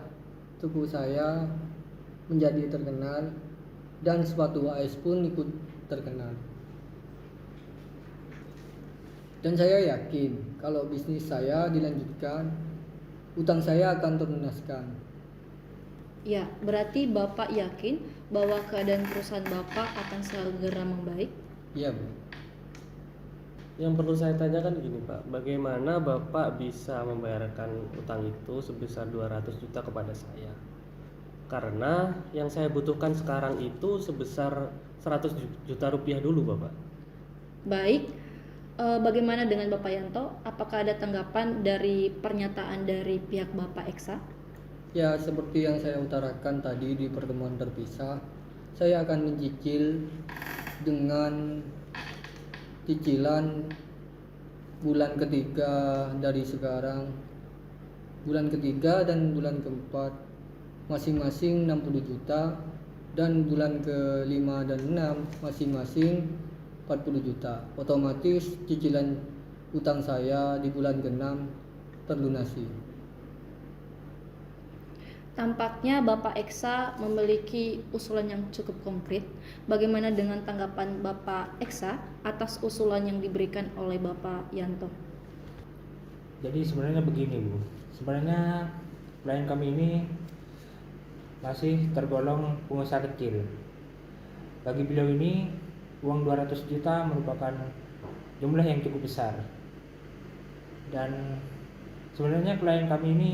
tubuh saya menjadi terkenal dan sepatu AS pun ikut terkenal. Dan saya yakin kalau bisnis saya dilanjutkan, utang saya akan terlunaskan. Ya, berarti Bapak yakin bahwa keadaan perusahaan Bapak akan segera membaik? Iya Bu. Yang perlu saya tanyakan gini Pak, bagaimana Bapak bisa membayarkan utang itu sebesar 200 juta kepada saya? Karena yang saya butuhkan sekarang itu sebesar 100 juta rupiah dulu Bapak. Baik, bagaimana dengan Bapak Yanto? Apakah ada tanggapan dari pernyataan dari pihak Bapak Eksa? Ya, seperti yang saya utarakan tadi di pertemuan terpisah, saya akan mencicil dengan cicilan bulan ketiga dari sekarang, bulan ketiga dan bulan keempat masing-masing 60 juta, dan bulan ke-5 dan 6 masing-masing 40 juta. Otomatis cicilan utang saya di bulan ke-6 terlunasi. Tampaknya Bapak Eksa memiliki usulan yang cukup konkret. Bagaimana dengan tanggapan Bapak Eksa atas usulan yang diberikan oleh Bapak Yanto? Jadi sebenarnya begini Bu, sebenarnya klien kami ini masih tergolong pengusaha kecil. Bagi beliau ini uang 200 juta merupakan jumlah yang cukup besar. Dan sebenarnya klien kami ini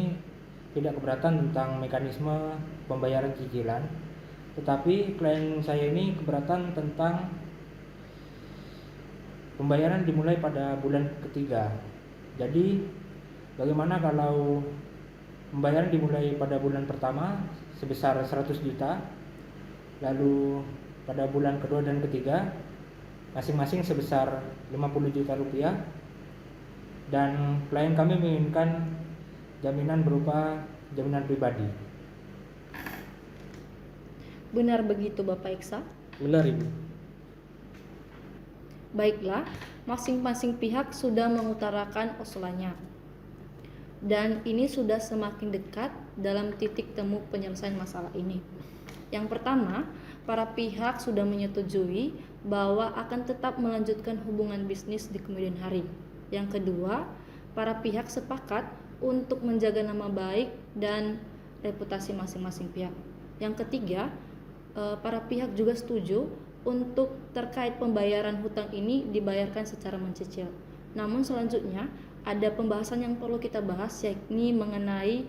tidak keberatan tentang mekanisme pembayaran cicilan, tetapi klien saya ini keberatan tentang pembayaran dimulai pada bulan ketiga. Jadi bagaimana kalau pembayaran dimulai pada bulan pertama sebesar 100 juta, lalu pada bulan kedua dan ketiga masing-masing sebesar 50 juta rupiah, dan klien kami menginginkan jaminan berupa jaminan pribadi. Benar begitu Bapak Eksa? Benar Ibu. Baiklah, masing-masing pihak sudah mengutarakan usulannya. Dan ini sudah semakin dekat dalam titik temu penyelesaian masalah ini. Yang pertama, para pihak sudah menyetujui bahwa akan tetap melanjutkan hubungan bisnis di kemudian hari. Yang kedua, para pihak sepakat untuk menjaga nama baik dan reputasi masing-masing pihak. Yang ketiga, para pihak juga setuju untuk terkait pembayaran hutang ini dibayarkan secara mencicil. Namun selanjutnya ada pembahasan yang perlu kita bahas, yakni mengenai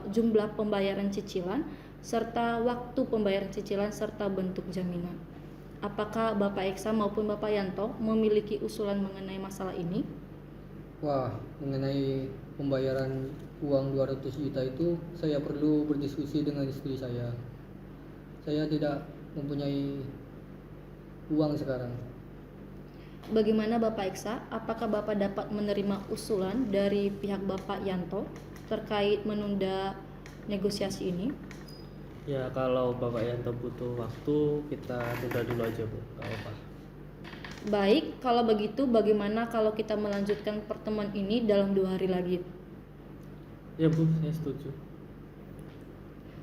jumlah pembayaran cicilan serta waktu pembayaran cicilan serta bentuk jaminan. Apakah Bapak Eksa maupun Bapak Yanto memiliki usulan mengenai masalah ini? Wah, mengenai pembayaran uang 200 juta itu saya perlu berdiskusi dengan istri saya. Saya tidak mempunyai uang sekarang. Bagaimana Bapak Eksa? Apakah Bapak dapat menerima usulan dari pihak Bapak Yanto terkait menunda negosiasi ini? Ya kalau Bapak Yanto butuh waktu, kita tunda dulu aja Bu, gak apa-apa. Baik, kalau begitu bagaimana kalau kita melanjutkan pertemuan ini dalam 2 hari lagi? Ya Bu, saya setuju.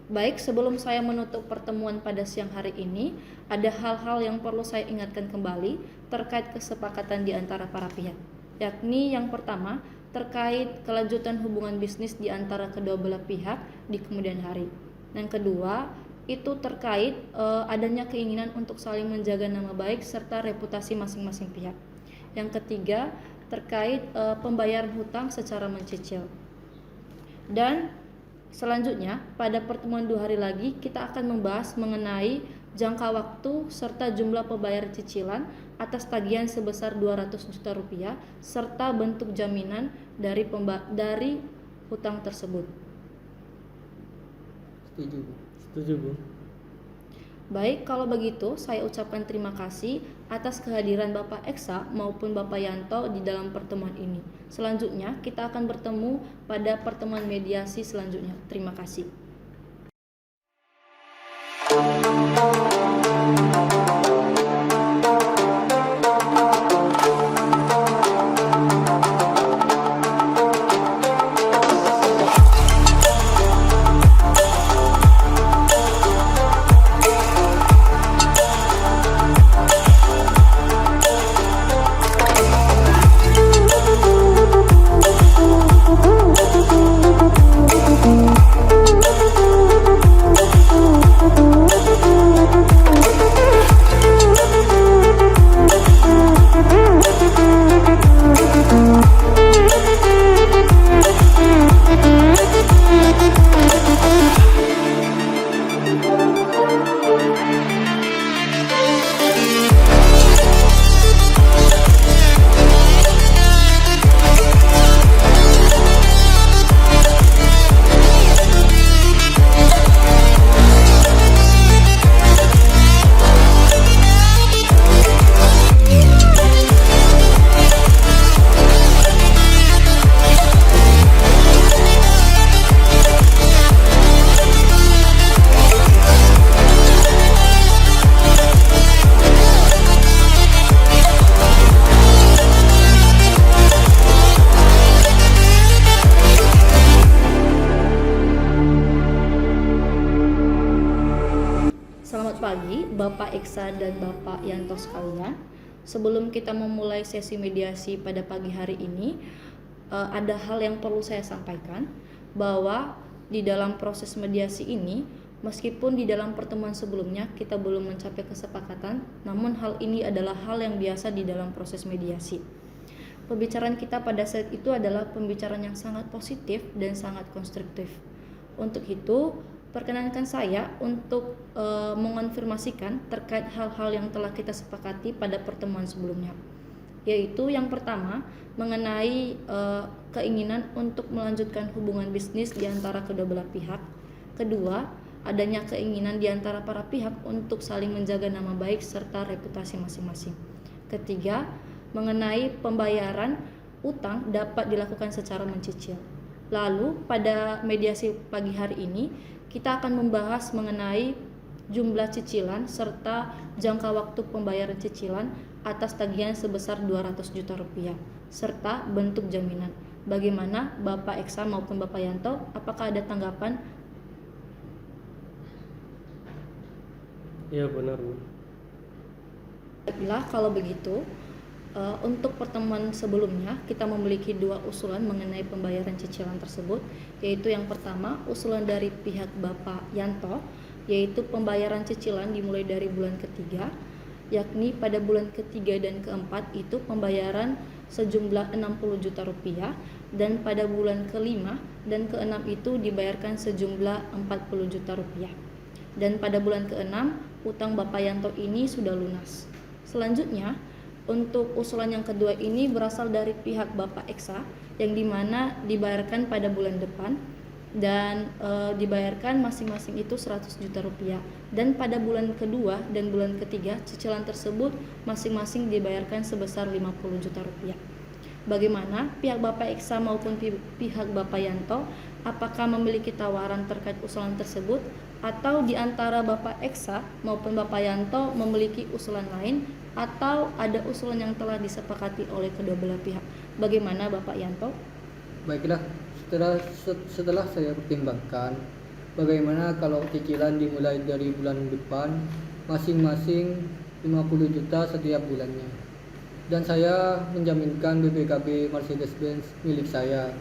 Baik, sebelum saya menutup pertemuan pada siang hari ini, ada hal-hal yang perlu saya ingatkan kembali terkait kesepakatan di antara para pihak. Yakni yang pertama, terkait kelanjutan hubungan bisnis di antara kedua belah pihak di kemudian hari. Yang kedua, itu terkait adanya keinginan untuk saling menjaga nama baik serta reputasi masing-masing pihak. Yang ketiga, terkait pembayaran hutang secara mencicil. Dan selanjutnya pada pertemuan 2 hari lagi kita akan membahas mengenai jangka waktu serta jumlah pembayaran cicilan atas tagihan sebesar 200 juta rupiah serta bentuk jaminan dari hutang tersebut. Setuju, Bu. Setuju, Bu. Baik, kalau begitu saya ucapkan terima kasih atas kehadiran Bapak Eksa maupun Bapak Yanto di dalam pertemuan ini. Selanjutnya kita akan bertemu pada pertemuan mediasi selanjutnya. Terima kasih. Bapak Eksa dan Bapak Yanto sekalian, sebelum kita memulai sesi mediasi pada pagi hari ini, ada hal yang perlu saya sampaikan, bahwa di dalam proses mediasi ini, meskipun di dalam pertemuan sebelumnya kita belum mencapai kesepakatan, namun hal ini adalah hal yang biasa di dalam proses mediasi. Pembicaraan kita pada saat itu adalah pembicaraan yang sangat positif dan sangat konstruktif. Untuk itu, perkenankan saya untuk mengonfirmasikan terkait hal-hal yang telah kita sepakati pada pertemuan sebelumnya, yaitu yang pertama mengenai keinginan untuk melanjutkan hubungan bisnis di antara kedua belah pihak. Kedua, adanya keinginan di antara para pihak untuk saling menjaga nama baik serta reputasi masing-masing. Ketiga, mengenai pembayaran utang dapat dilakukan secara mencicil. Lalu pada mediasi pagi hari ini kita akan membahas mengenai jumlah cicilan serta jangka waktu pembayaran cicilan atas tagihan sebesar 200 juta rupiah serta bentuk jaminan. Bagaimana Bapak Eksa maupun Bapak Yanto, apakah ada tanggapan? Iya benar, Bu. Baiklah, kalau begitu untuk pertemuan sebelumnya kita memiliki 2 usulan mengenai pembayaran cicilan tersebut, yaitu yang pertama usulan dari pihak Bapak Yanto, yaitu pembayaran cicilan dimulai dari bulan ketiga, yakni pada bulan ketiga dan keempat itu pembayaran sejumlah 60 juta rupiah, dan pada bulan kelima dan keenam itu dibayarkan sejumlah 40 juta rupiah, dan pada bulan keenam utang Bapak Yanto ini sudah lunas. Selanjutnya, untuk usulan yang kedua ini berasal dari pihak Bapak Eksa, yang dimana dibayarkan pada bulan depan dan dibayarkan masing-masing itu 100 juta rupiah, dan pada bulan kedua dan bulan ketiga cicilan tersebut masing-masing dibayarkan sebesar 50 juta rupiah. Bagaimana pihak Bapak Eksa maupun pihak Bapak Yanto, apakah memiliki tawaran terkait usulan tersebut, atau di antara Bapak Eksa maupun Bapak Yanto memiliki usulan lain, atau ada usulan yang telah disepakati oleh kedua belah pihak? Bagaimana Bapak Yanto? Baiklah, setelah saya pertimbangkan, bagaimana kalau cicilan dimulai dari bulan depan masing-masing 50 juta setiap bulannya, dan saya menjaminkan BPKB Mercedes-Benz milik saya.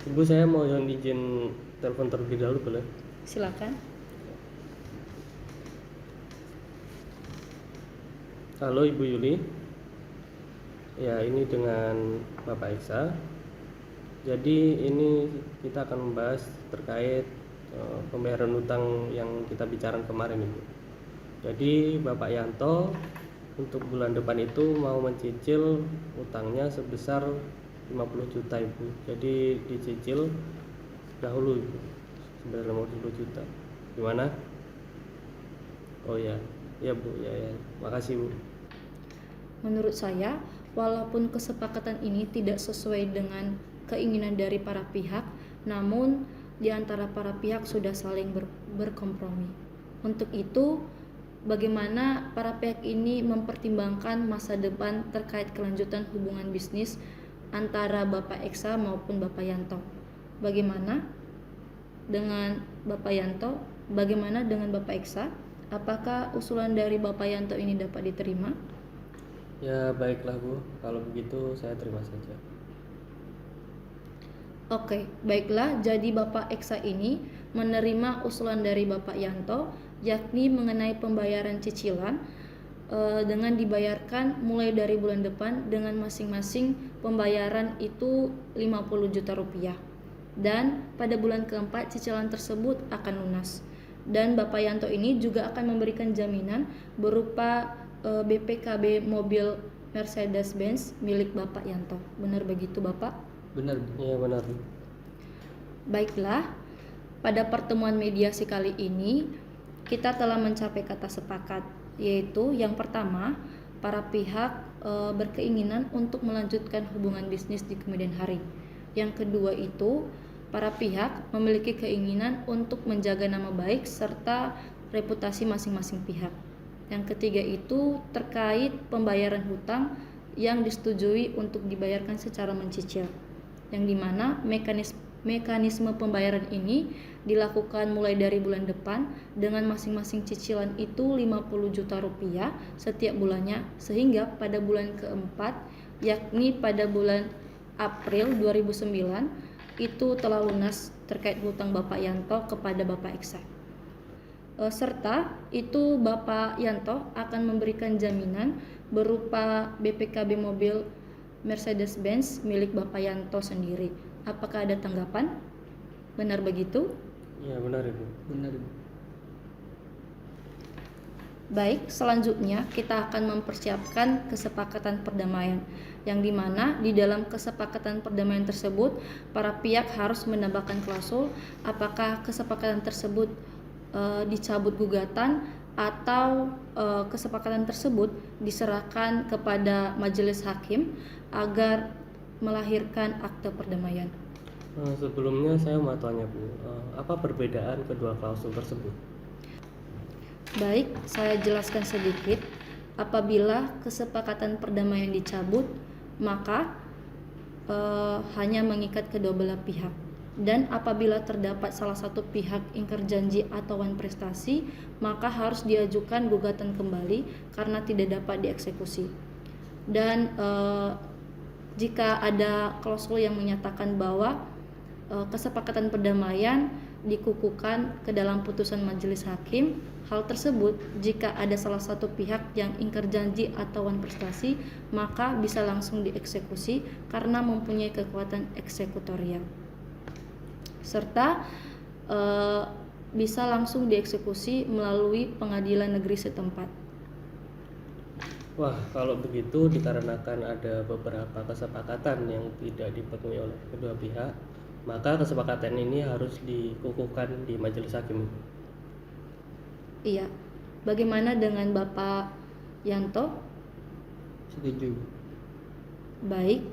Ibu, saya mau izin telepon terlebih dahulu, boleh? Silakan. Halo Ibu Yuli. Ya, ini dengan Bapak Eksa. Jadi ini kita akan membahas terkait pembayaran utang yang kita bicarakan kemarin, Ibu. Jadi Bapak Yanto untuk bulan depan itu mau mencicil utangnya sebesar 50 juta, Ibu. Jadi dicicil dahulu, Ibu, sebesar 50 juta. Gimana? Oh ya, ya Bu, ya. Makasih, Bu. Menurut saya, walaupun kesepakatan ini tidak sesuai dengan keinginan dari para pihak, namun di antara para pihak sudah saling berkompromi. Untuk itu, bagaimana para pihak ini mempertimbangkan masa depan terkait kelanjutan hubungan bisnis antara Bapak Eksa maupun Bapak Yanto. Bagaimana dengan Bapak Yanto? Bagaimana dengan Bapak Eksa? Apakah usulan dari Bapak Yanto ini dapat diterima? Ya baiklah Bu, kalau begitu saya terima saja. Oke, baiklah. Jadi Bapak Eksa ini menerima usulan dari Bapak Yanto, yakni mengenai pembayaran cicilan dengan dibayarkan mulai dari bulan depan dengan masing-masing pembayaran itu 50 juta rupiah. Dan pada bulan keempat cicilan tersebut akan lunas. Dan Bapak Yanto ini juga akan memberikan jaminan berupa BPKB mobil Mercedes-Benz milik Bapak Yanto. Benar begitu, Bapak? Benar, Bu. Iya benar. Baiklah, pada pertemuan mediasi kali ini kita telah mencapai kata sepakat, yaitu yang pertama, para pihak berkeinginan untuk melanjutkan hubungan bisnis di kemudian hari. Yang kedua itu, para pihak memiliki keinginan untuk menjaga nama baik serta reputasi masing-masing pihak. Yang ketiga itu terkait pembayaran hutang yang disetujui untuk dibayarkan secara mencicil, yang dimana mekanisme pembayaran ini dilakukan mulai dari bulan depan dengan masing-masing cicilan itu 50 juta rupiah setiap bulannya, sehingga pada bulan keempat, yakni pada bulan April 2009 itu telah lunas terkait hutang Bapak Yanto kepada Bapak Eksa. Serta itu Bapak Yanto akan memberikan jaminan berupa BPKB mobil Mercedes-Benz milik Bapak Yanto sendiri. Apakah ada tanggapan? Benar begitu? Iya benar Ibu. Benar, Bu. Baik, selanjutnya kita akan mempersiapkan kesepakatan perdamaian, yang dimana di dalam kesepakatan perdamaian tersebut para pihak harus menambahkan klausul apakah kesepakatan tersebut dicabut gugatan atau kesepakatan tersebut diserahkan kepada majelis hakim agar melahirkan akte perdamaian. Sebelumnya saya mau tanya Bu, apa perbedaan kedua klausul tersebut? Baik, saya jelaskan sedikit. Apabila kesepakatan perdamaian dicabut, maka hanya mengikat kedua belah pihak. Dan apabila terdapat salah satu pihak ingkar janji atau wan prestasi, maka harus diajukan gugatan kembali karena tidak dapat dieksekusi. Dan jika ada klausul yang menyatakan bahwa kesepakatan perdamaian dikukuhkan ke dalam putusan majelis hakim, hal tersebut jika ada salah satu pihak yang ingkar janji atau wan prestasi, maka bisa langsung dieksekusi karena mempunyai kekuatan eksekutorial, serta bisa langsung dieksekusi melalui pengadilan negeri setempat. Wah, kalau begitu dikarenakan ada beberapa kesepakatan yang tidak dipenuhi oleh kedua pihak, maka kesepakatan ini harus dikukuhkan di majelis hakim. Iya. Bagaimana dengan Bapak Yanto? Setuju. Baik,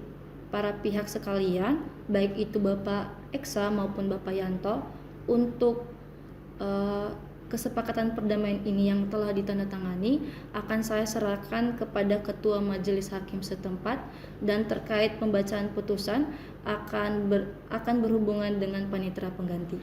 para pihak sekalian, baik itu Bapak Eksa maupun Bapak Yanto, untuk kesepakatan perdamaian ini yang telah ditandatangani akan saya serahkan kepada Ketua Majelis Hakim setempat, dan terkait pembacaan putusan akan berhubungan dengan panitera pengganti.